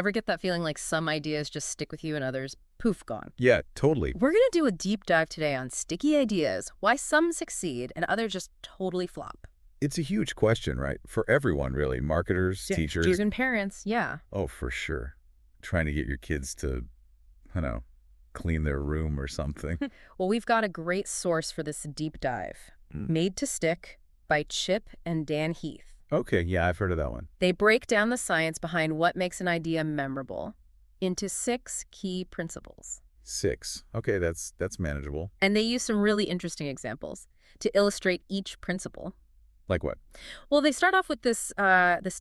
Ever get that feeling like some ideas just stick with you and others, poof, gone? Yeah, totally. We're going to do a deep dive today on sticky ideas, why some succeed and others just totally flop. It's a huge question, right? For everyone, really. Marketers, Yeah, teachers. even parents, yeah. Oh, for sure. Trying to get your kids to, I don't know, clean their room or something. Well, we've got a great source for this deep dive. Made to Stick by Chip and Dan Heath. Okay, yeah, I've heard of that one. They break down the science behind what makes an idea memorable into 6 key principles. 6. Okay, that's manageable. And they use some really interesting examples to illustrate each principle. Like what? Well, they start off with this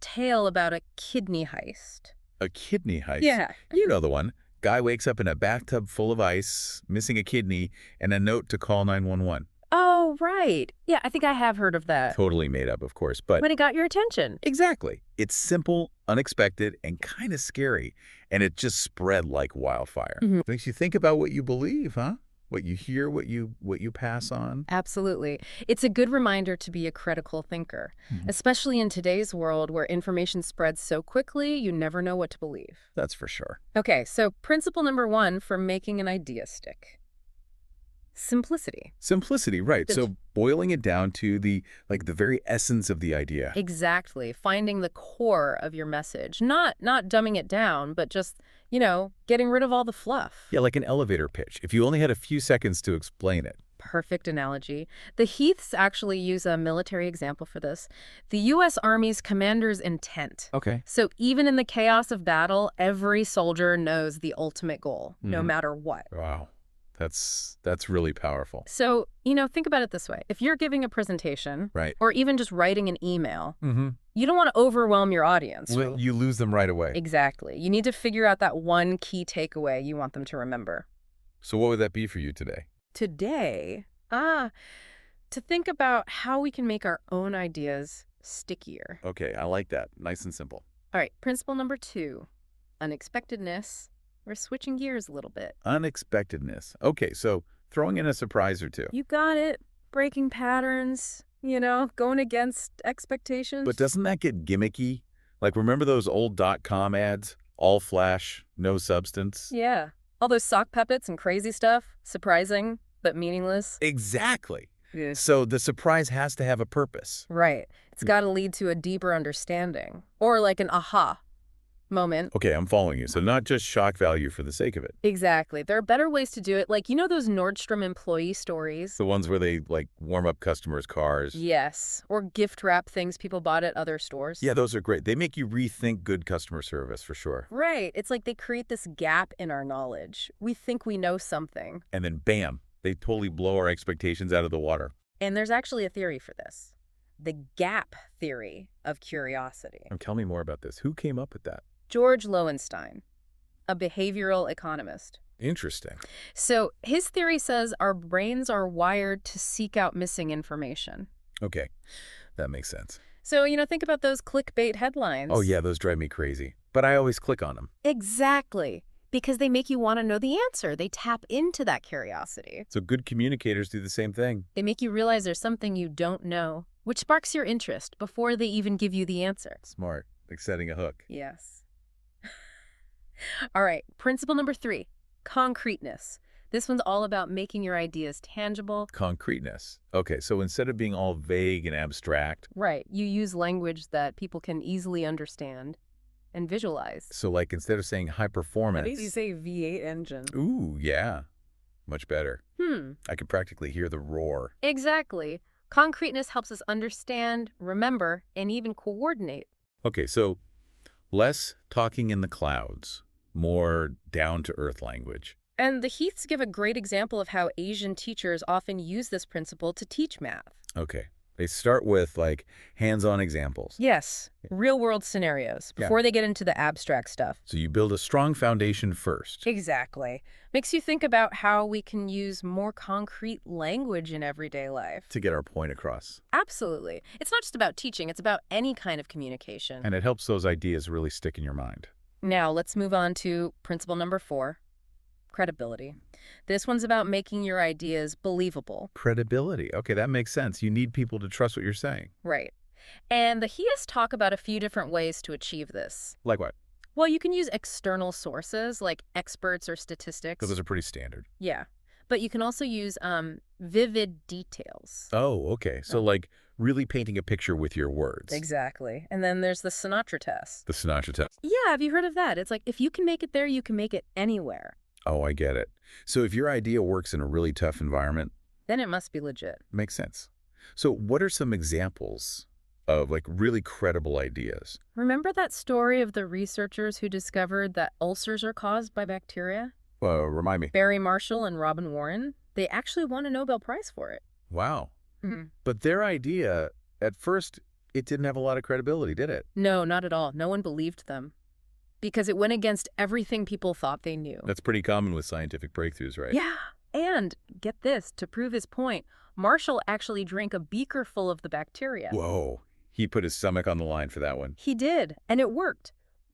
tale about a kidney heist. A kidney heist? Yeah. You know the one. Guy wakes up in a bathtub full of ice, missing a kidney, and a note to call 911. Oh, right. Yeah, I think I have heard of that. Totally made up, of course, but... When it got your attention. Exactly. It's simple, unexpected, and kind of scary. And it just spread like wildfire. Makes you think about what you believe, huh? What you hear, what you pass on. Absolutely. It's a good reminder to be a critical thinker, especially in today's world where information spreads so quickly, you never know what to believe. That's for sure. Okay, so principle number 1 for making an idea stick. Simplicity. Simplicity, right. So boiling it down to the very essence of the idea. Exactly. Finding the core of your message. Not dumbing it down, but just, getting rid of all the fluff. Yeah, like an elevator pitch. If you only had a few seconds to explain it. Perfect analogy. The Heaths actually use a military example for this. The U.S. Army's commander's intent. Okay. So even in the chaos of battle, every soldier knows the ultimate goal, no matter what. Wow. That's really powerful. So, think about it this way. If you're giving a presentation, right, or even just writing an email, you don't want to overwhelm your audience. Well, you lose them right away. Exactly. You need to figure out that one key takeaway you want them to remember. So what would that be for you today? Today, to think about how we can make our own ideas stickier. Okay, I like that. Nice and simple. All right, principle number 2, unexpectedness. We're switching gears a little bit. Unexpectedness. Okay, so throwing in a surprise or two. You got it. Breaking patterns, going against expectations. But doesn't that get gimmicky? Like, remember those old .com ads? All flash, no substance? Yeah. All those sock puppets and crazy stuff. Surprising, but meaningless. Exactly. Yeah. So the surprise has to have a purpose. Right. It's got to lead to a deeper understanding. Or like an aha moment. Okay, I'm following you. So not just shock value for the sake of it. Exactly. There are better ways to do it. Like, those Nordstrom employee stories? The ones where they, warm up customers' cars. Yes. Or gift wrap things people bought at other stores. Yeah, those are great. They make you rethink good customer service, for sure. Right. It's like they create this gap in our knowledge. We think we know something. And then, bam, they totally blow our expectations out of the water. And there's actually a theory for this. The gap theory of curiosity. Tell me more about this. Who came up with that? George Lowenstein, a behavioral economist. Interesting. So his theory says our brains are wired to seek out missing information. Okay, that makes sense. So, think about those clickbait headlines. Oh, yeah, those drive me crazy. But I always click on them. Exactly. Because they make you want to know the answer. They tap into that curiosity. So good communicators do the same thing. They make you realize there's something you don't know, which sparks your interest before they even give you the answer. Smart. Like setting a hook. Yes. All right, principle number 3, concreteness. This one's all about making your ideas tangible. Concreteness. Okay, so instead of being all vague and abstract. Right, you use language that people can easily understand and visualize. So instead of saying high performance. How do you say V8 engine? Ooh, yeah. Much better. I could practically hear the roar. Exactly. Concreteness helps us understand, remember, and even coordinate. Okay, so less talking in the clouds. More down-to-earth language. And the Heaths give a great example of how Asian teachers often use this principle to teach math. Okay. They start with, hands-on examples. Yes, real-world scenarios before they get into the abstract stuff. So you build a strong foundation first. Exactly. Makes you think about how we can use more concrete language in everyday life. To get our point across. Absolutely. It's not just about teaching. It's about any kind of communication. And it helps those ideas really stick in your mind. Now, let's move on to principle number 4, credibility. This one's about making your ideas believable. Credibility. Okay, that makes sense. You need people to trust what you're saying. Right. And the Heaths talk about a few different ways to achieve this. Like what? Well, you can use external sources like experts or statistics. So those are pretty standard. Yeah. But you can also use vivid details. Oh, okay. So like really painting a picture with your words. Exactly. And then there's the Sinatra test. The Sinatra test. Yeah, have you heard of that? It's like, if you can make it there, you can make it anywhere. Oh, I get it. So if your idea works in a really tough environment, Then it must be legit. makes sense. So what are some examples of like really credible ideas? Remember that story of the researchers who discovered that ulcers are caused by bacteria? Remind me. Barry Marshall and Robin Warren? They actually won a Nobel Prize for it. Wow. Mhm. But their idea, at first, it didn't have a lot of credibility, did it? No, not at all. No one believed them. Because it went against everything people thought they knew. That's pretty common with scientific breakthroughs, right? Yeah. And, get this, to prove his point, Marshall actually drank a beaker full of the bacteria. Whoa. He put his stomach on the line for that one. He did, and it worked.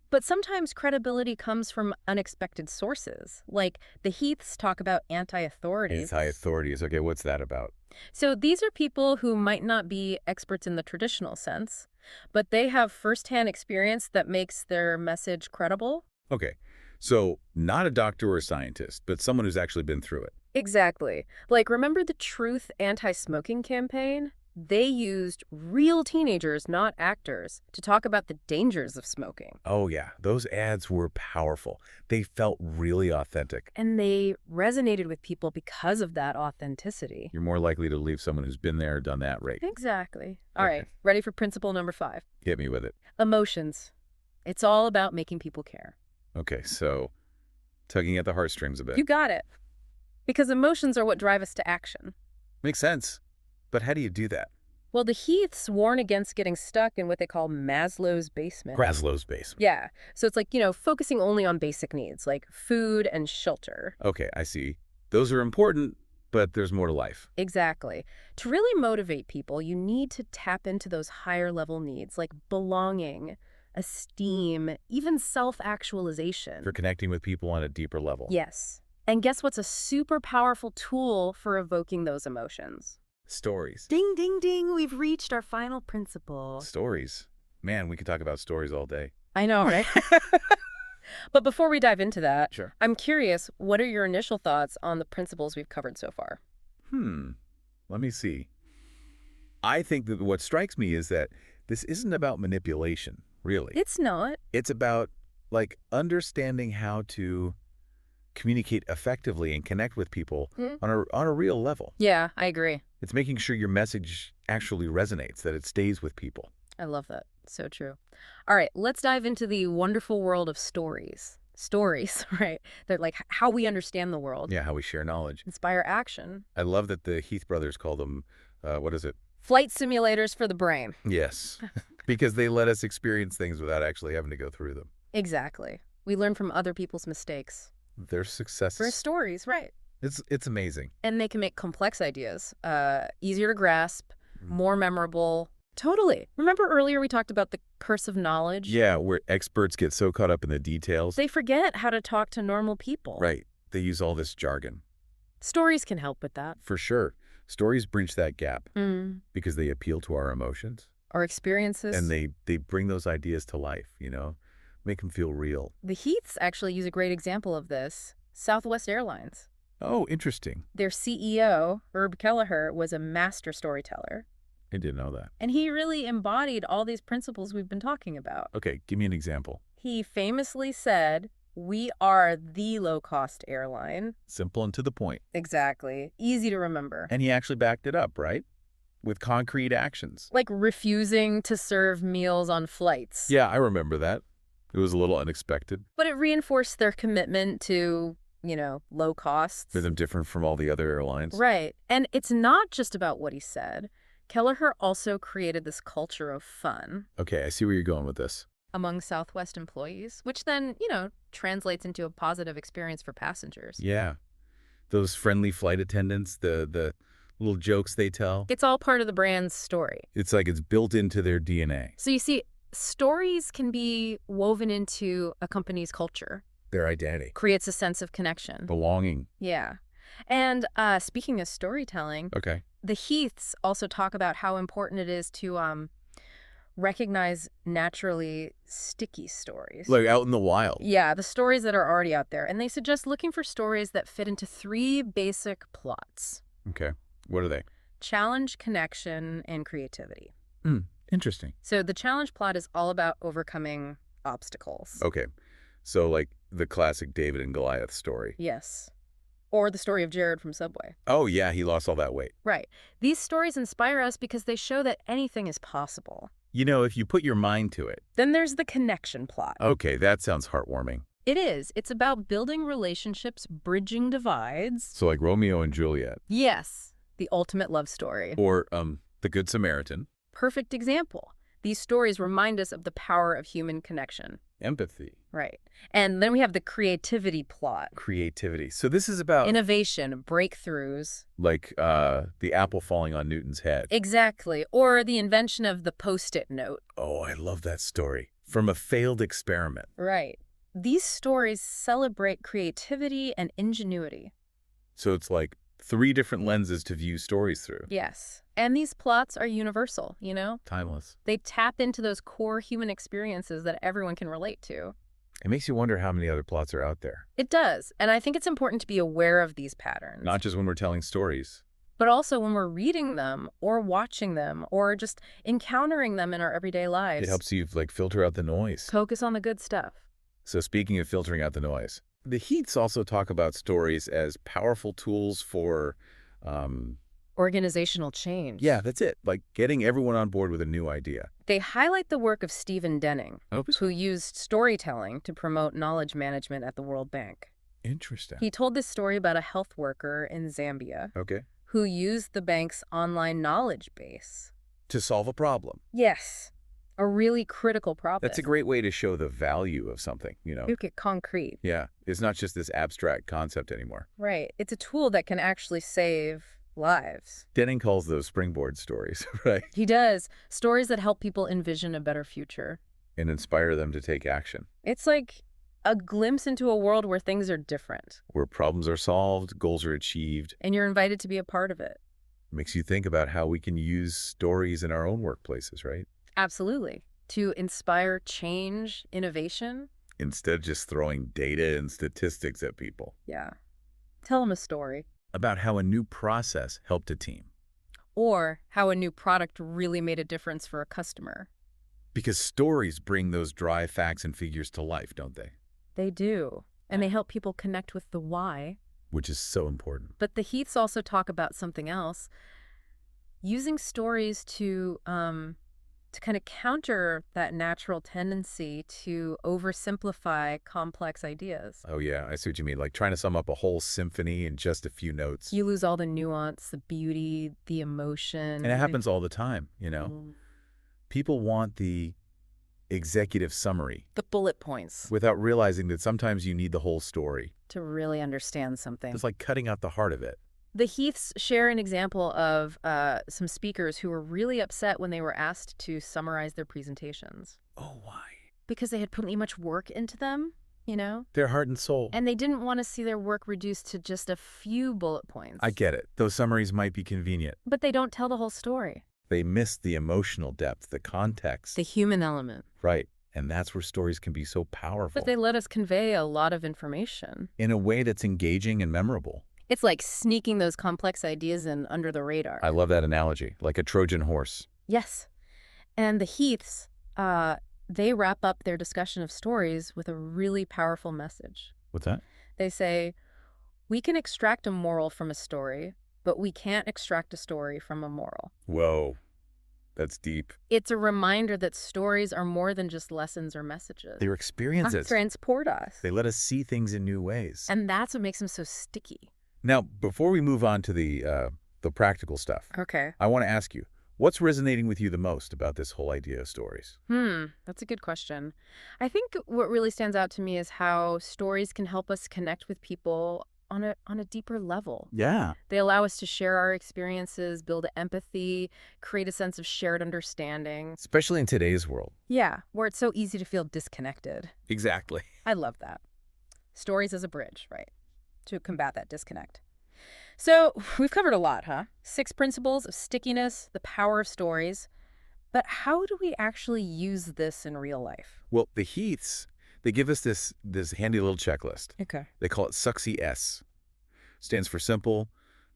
But sometimes credibility comes from unexpected sources. Like, the Heaths talk about anti-authorities. Anti-authorities. Okay, what's that about? So these are people who might not be experts in the traditional sense, but they have firsthand experience that makes their message credible. Okay, so not a doctor or a scientist, but someone who's actually been through it. Exactly. Like, remember the Truth anti-smoking campaign? They used real teenagers, not actors, to talk about the dangers of smoking. Oh yeah, those ads were powerful. They felt really authentic. And they resonated with people because of that authenticity. You're more likely to believe someone who's been there, done that, right? Exactly. All Okay. right, ready for principle number 5? Hit me with it. Emotions. It's all about making people care. Okay, so tugging at the heartstrings a bit. You got it. Because emotions are what drive us to action. Makes sense. But how do you do that? Well, the Heaths warn against getting stuck in what they call Maslow's basement. Maslow's basement. Yeah. So it's like, focusing only on basic needs, like food and shelter. Okay, I see. Those are important, but there's more to life. Exactly. To really motivate people, you need to tap into those higher level needs, like belonging, esteem, even self-actualization. For connecting with people on a deeper level. Yes. And guess what's a super powerful tool for evoking those emotions? Stories. Ding, ding, ding. We've reached our final principle. Stories. Man, we could talk about stories all day. I know, right? But before we dive into that, Sure. I'm curious, what are your initial thoughts on the principles we've covered so far? Let me see. I think that what strikes me is that this isn't about manipulation, really. It's not. It's about, like, understanding how to communicate effectively and connect with people on a real level. Yeah, I agree. It's making sure your message actually resonates, that it stays with people. I love that. So true. All right, let's dive into the wonderful world of stories. Stories, right? They're like how we understand the world. Yeah, how we share knowledge. Inspire action. I love that the Heath brothers call them, what is it? Flight simulators for the brain. Yes, because they let us experience things without actually having to go through them. Exactly. We learn from other people's mistakes. Their successes. For stories, right. It's amazing. And they can make complex ideas easier to grasp, more memorable. Totally. Remember earlier we talked about the curse of knowledge? Yeah, where experts get so caught up in the details. They forget how to talk to normal people. Right. They use all this jargon. Stories can help with that. For sure. Stories bridge that gap Mm. because they appeal to our emotions. Our experiences. And they bring those ideas to life, make them feel real. The Heaths actually use a great example of this. Southwest Airlines. Oh, interesting. Their CEO, Herb Kelleher, was a master storyteller. I didn't know that. And he really embodied all these principles we've been talking about. Okay, give me an example. He famously said, "We are the low-cost airline." Simple and to the point. Exactly. Easy to remember. And he actually backed it up, right? With concrete actions. Like refusing to serve meals on flights. Yeah, I remember that. It was a little unexpected. But it reinforced their commitment to, low costs. Made them different from all the other airlines. Right. And it's not just about what he said. Kelleher also created this culture of fun Okay, I see where you're going with this. among Southwest employees, which then, translates into a positive experience for passengers. Yeah. Those friendly flight attendants, the little jokes they tell. It's all part of the brand's story. It's like it's built into their DNA. So you see, stories can be woven into a company's culture. Their identity. Creates a sense of connection. Belonging. Yeah. And speaking of storytelling, Okay. the Heaths also talk about how important it is to recognize naturally sticky stories. Like out in the wild. Yeah, the stories that are already out there. And they suggest looking for stories that fit into 3 basic plots: Okay. What are they? challenge, connection, and creativity. Hmm. Interesting. So the challenge plot is all about overcoming obstacles. Okay. So like the classic David and Goliath story. Yes. Or the story of Jared from Subway. Oh, yeah, he lost all that weight. Right. These stories inspire us because they show that anything is possible. You know, if you put your mind to it. Then there's the connection plot. Okay, that sounds heartwarming. It is. It's about building relationships, bridging divides. So like Romeo and Juliet. Yes, the ultimate love story. Or The Good Samaritan. Perfect example. These stories remind us of the power of human connection. Empathy. Right. And then we have the creativity plot. Creativity. So this is about Innovation, breakthroughs. like the apple falling on Newton's head. Exactly. Or the invention of the Post-it note. Oh, I love that story. From a failed experiment. Right. These stories celebrate creativity and ingenuity. So it's like 3 different lenses to view stories through. Yes. And these plots are universal, you know? Timeless. They tap into those core human experiences that everyone can relate to. It makes you wonder how many other plots are out there. It does. And I think it's important to be aware of these patterns. Not just when we're telling stories. But also when we're reading them or watching them or just encountering them in our everyday lives. It helps you like filter out the noise. Focus on the good stuff. So speaking of filtering out the noise, the Heaths also talk about stories as powerful tools for, Organizational change. yeah, that's it. Like getting everyone on board with a new idea. They highlight the work of Stephen Denning, Oops. who used storytelling to promote knowledge management at the World Bank. Interesting. He told this story about a health worker in Zambia Okay. who used the bank's online knowledge base. To solve a problem. Yes, a really critical problem. That's a great way to show the value of something, you know? Make it concrete. Yeah. It's not just this abstract concept anymore. Right. It's a tool that can actually save lives. Denning calls those springboard stories, right? He does. Stories that help people envision a better future. And inspire them to take action. It's like a glimpse into a world where things are different. Where problems are solved, goals are achieved. And you're invited to be a part of it. Makes you think about how we can use stories in our own workplaces, right? Absolutely. To inspire change, innovation. Instead of just throwing data and statistics at people. Yeah. Tell them a story. About how a new process helped a team. Or how a new product really made a difference for a customer. Because stories bring those dry facts and figures to life, don't they? They do. And they help people connect with the why. Which is so important. But the Heaths also talk about something else. Using stories to kind of counter that natural tendency to oversimplify complex ideas. Oh, yeah, I see what you mean. Like trying to sum up a whole symphony in just a few notes. You lose all the nuance, the beauty, the emotion. And it happens all the time, you know? Mm. People want the executive summary. The bullet points. Without realizing that sometimes you need the whole story. To really understand something. It's like cutting out the heart of it. The Heaths share an example of some speakers who were really upset when they were asked to summarize their presentations. Oh, why? Because they had put too much work into them, you know? Their heart and soul. And they didn't want to see their work reduced to just a few bullet points. I get it. Those summaries might be convenient. But they don't tell the whole story. They miss the emotional depth, the context. The human element. Right. And that's where stories can be so powerful. But they let us convey a lot of information. In a way that's engaging and memorable. It's like sneaking those complex ideas in under the radar. I love that analogy, like a Trojan horse. Yes. And the Heaths, they wrap up their discussion of stories with a really powerful message. What's that? They say, we can extract a moral from a story, but we can't extract a story from a moral. Whoa, that's deep. It's a reminder that stories are more than just lessons or messages. They're experiences. Transport us. They let us see things in new ways. And that's what makes them so sticky. Now, before we move on to the practical stuff, Okay. I want to ask you, what's resonating with you the most about this whole idea of stories? That's a good question. I think what really stands out to me is how stories can help us connect with people on a deeper level. Yeah. They allow us to share our experiences, build empathy, create a sense of shared understanding. Especially in today's world. Yeah, where it's so easy to feel disconnected. Exactly. I love that. Stories as a bridge, right, to combat that disconnect. So we've covered a lot, huh? 6 principles of stickiness, the power of stories. But how do we actually use this in real life? Well, the Heaths, they give us this handy little checklist. Okay. They call it SUCCESS. Stands for simple,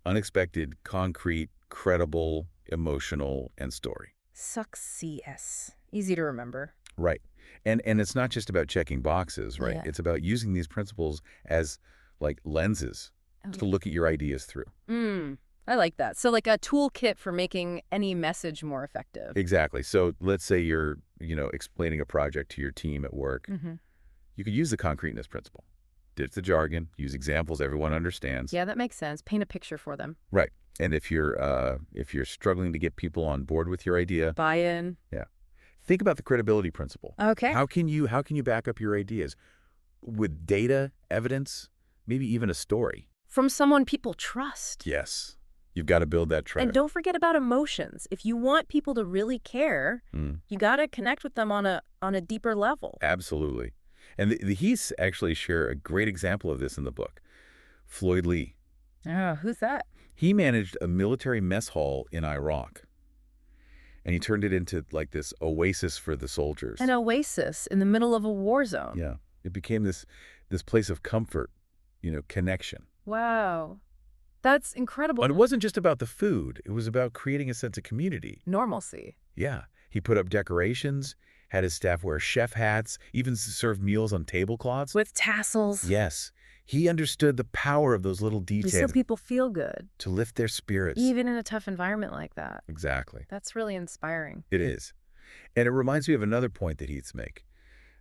unexpected, concrete, credible, emotional, and story. Success. Easy to remember. Right. And it's not just about checking boxes, right? Yeah. It's about using these principles as like lenses to look at your ideas through. I like that. So like a toolkit for making any message more effective. Exactly. So let's say you're, explaining a project to your team at work. You could use the concreteness principle. Ditch the jargon, use examples everyone understands. Yeah, that makes sense. Paint a picture for them. Right. And if you're struggling to get people on board with your idea, Buy in. yeah. Think about the credibility principle. Okay. How can you back up your ideas with data, evidence, maybe even a story? From someone people trust. Yes. You've got to build that trust. And don't forget about emotions. If you want people to really care, you got to connect with them on a deeper level. Absolutely. And the Heaths actually share a great example of this in the book. Floyd Lee. Oh, who's that? He managed a military mess hall in Iraq. And he turned it into like this oasis for the soldiers. An oasis in the middle of a war zone. Yeah. It became this place of comfort, connection. Wow. That's incredible. But it wasn't just about the food. It was about creating a sense of community. Normalcy. Yeah. He put up decorations, had his staff wear chef hats, even served meals on tablecloths. With tassels. Yes. He understood the power of those little So details people feel good. to lift their spirits. Even in a tough environment like that. Exactly. That's really inspiring. It is. And it reminds me of another point that Heaths make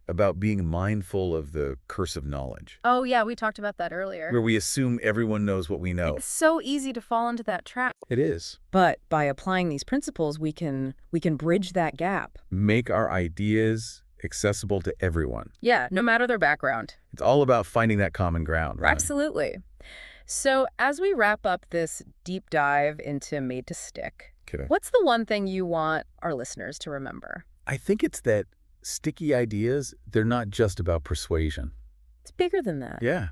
about being mindful of the curse of knowledge, Oh, yeah, we talked about that earlier. where we assume everyone knows what we know. It's so easy to fall into that trap. It is. But by applying these principles, we can bridge that gap. Make our ideas accessible to everyone. Yeah, no matter their background. It's all about finding that common ground, right? Absolutely. So as we wrap up this deep dive into Made to Stick, Okay. what's the one thing you want our listeners to remember? I think it's that sticky ideas, they're not just about persuasion. It's bigger than that. Yeah.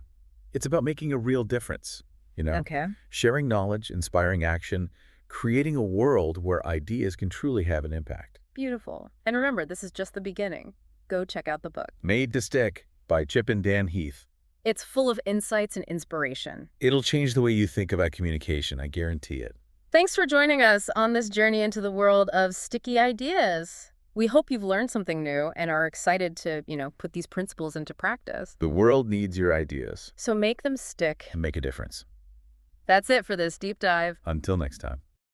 It's about making a real difference, Okay. Sharing knowledge, inspiring action, creating a world where ideas can truly have an impact. Beautiful. And remember, this is just the beginning. Go check out the book. Made to Stick by Chip and Dan Heath. It's full of insights and inspiration. It'll change the way you think about communication, I guarantee it. Thanks for joining us on this journey into the world of sticky ideas. We hope you've learned something new and are excited to, put these principles into practice. The world needs your ideas So make them stick. and make a difference. That's it for this deep dive. Until next time.